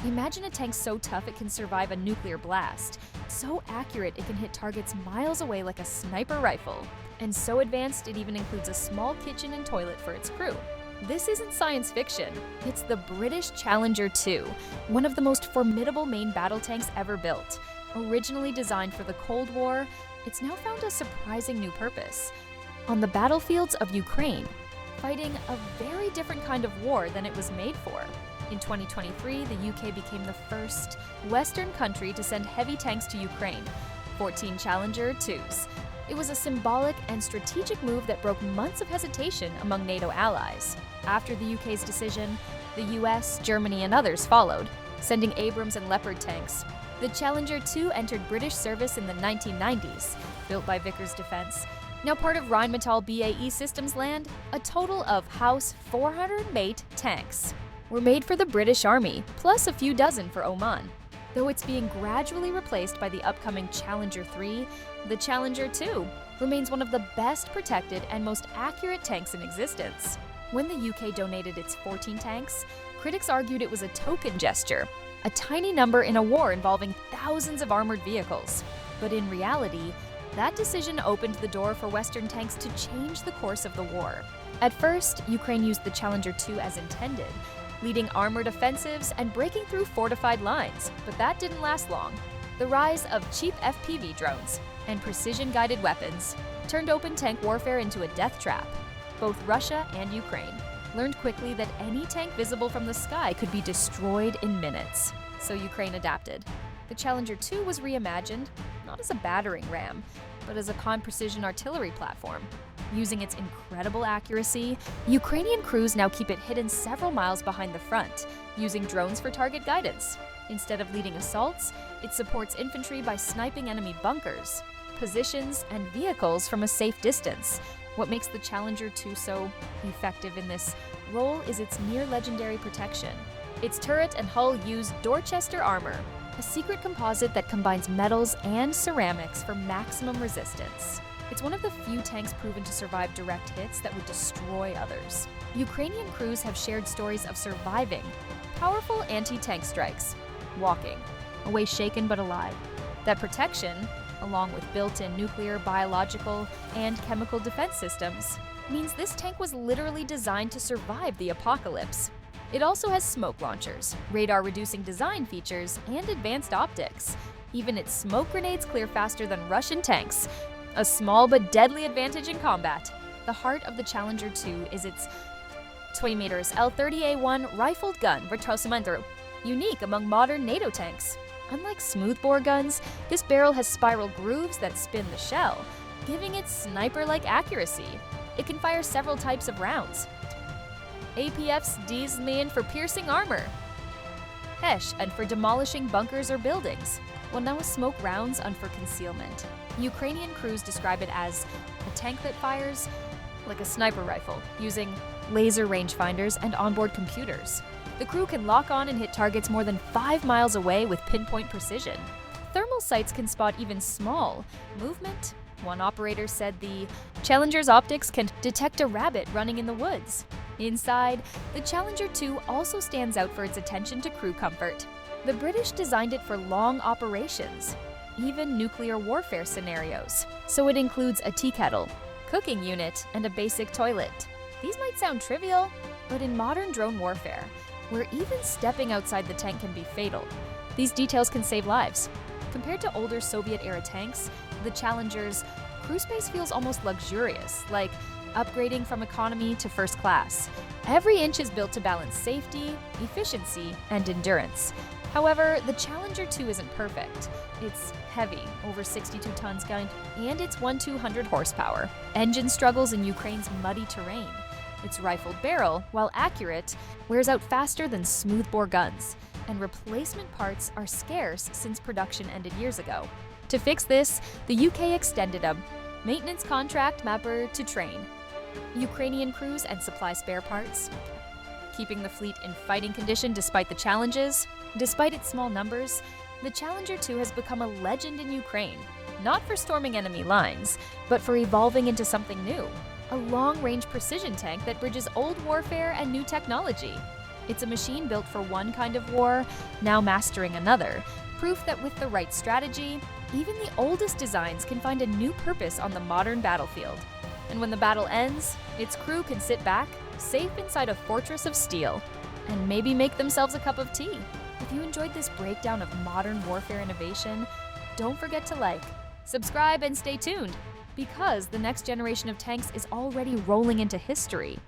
Imagine a tank so tough it can survive a nuclear blast, so accurate it can hit targets miles away like a sniper rifle, and so advanced it even includes a small kitchen and toilet for its crew. This isn't science fiction, it's the British Challenger 2, one of the most formidable main battle tanks ever built. Originally designed for the Cold War, it's now found a surprising new purpose. On the battlefields of Ukraine, fighting a very different kind of war than it was made for. In 2023, the UK became the first Western country to send heavy tanks to Ukraine, 14 Challenger 2s. It was a symbolic and strategic move that broke months of hesitation among NATO allies. After the UK's decision, the US, Germany, and others followed, sending Abrams and Leopard tanks. The Challenger 2 entered British service in the 1990s, built by Vickers Defense. Now part of Rheinmetall BAE Systems Land, a total of House 408 tanks were made for the British Army, plus a few dozen for Oman. Though it's being gradually replaced by the upcoming Challenger 3, the Challenger 2 remains one of the best protected and most accurate tanks in existence. When the UK donated its 14 tanks, critics argued it was a token gesture, a tiny number in a war involving thousands of armored vehicles. But in reality, that decision opened the door for Western tanks to change the course of the war. At first, Ukraine used the Challenger 2 as intended, leading armored offensives and breaking through fortified lines, but that didn't last long. The rise of cheap FPV drones and precision-guided weapons turned open tank warfare into a death trap. Both Russia and Ukraine learned quickly that any tank visible from the sky could be destroyed in minutes, so Ukraine adapted. The Challenger 2 was reimagined, not as a battering ram, but as a precision artillery platform. Using its incredible accuracy, Ukrainian crews now keep it hidden several miles behind the front, using drones for target guidance. Instead of leading assaults, it supports infantry by sniping enemy bunkers, positions, and vehicles from a safe distance. What makes the Challenger 2 so effective in this role is its near-legendary protection. Its turret and hull use Dorchester armor, a secret composite that combines metals and ceramics for maximum resistance. It's one of the few tanks proven to survive direct hits that would destroy others. Ukrainian crews have shared stories of surviving powerful anti-tank strikes, walking away shaken but alive. That protection, along with built-in nuclear, biological, and chemical defense systems, means this tank was literally designed to survive the apocalypse. It also has smoke launchers, radar-reducing design features, and advanced optics. Even its smoke grenades clear faster than Russian tanks, a small but deadly advantage in combat. The heart of the Challenger 2 is its 20 meters L30A1 rifled gun, Vertosimandru, unique among modern NATO tanks. Unlike smoothbore guns, this barrel has spiral grooves that spin the shell, giving it sniper-like accuracy. It can fire several types of rounds. APF's Dieselman for piercing armor, Hesh and for demolishing bunkers or buildings, while now with smoke rounds and for concealment. Ukrainian crews describe it as a tank that fires like a sniper rifle, using laser rangefinders and onboard computers. The crew can lock on and hit targets more than 5 miles away with pinpoint precision. Thermal sights can spot even small movement. One operator said the Challenger's optics can detect a rabbit running in the woods. Inside, the Challenger 2 also stands out for its attention to crew comfort. The British designed it for long operations, even nuclear warfare scenarios, so it includes a tea kettle, cooking unit, and a basic toilet. These might sound trivial, but in modern drone warfare, where even stepping outside the tank can be fatal, these details can save lives. Compared to older Soviet-era tanks, the Challenger's crew space feels almost luxurious, like upgrading from economy to first class. Every inch is built to balance safety, efficiency, and endurance. However, the Challenger 2 isn't perfect. It's heavy, over 62 tons count, and it's 1,200 horsepower. Engine struggles in Ukraine's muddy terrain. Its rifled barrel, while accurate, wears out faster than smoothbore guns, and replacement parts are scarce since production ended years ago. To fix this, the UK extended a maintenance contract mapper to train Ukrainian crews and supply spare parts, keeping the fleet in fighting condition despite the challenges. Despite its small numbers, the Challenger 2 has become a legend in Ukraine, not for storming enemy lines, but for evolving into something new, a long-range precision tank that bridges old warfare and new technology. It's a machine built for one kind of war, now mastering another, proof that with the right strategy, even the oldest designs can find a new purpose on the modern battlefield. And when the battle ends, its crew can sit back, safe inside a fortress of steel, and maybe make themselves a cup of tea. If you enjoyed this breakdown of modern warfare innovation, don't forget to like, subscribe, and stay tuned, because the next generation of tanks is already rolling into history.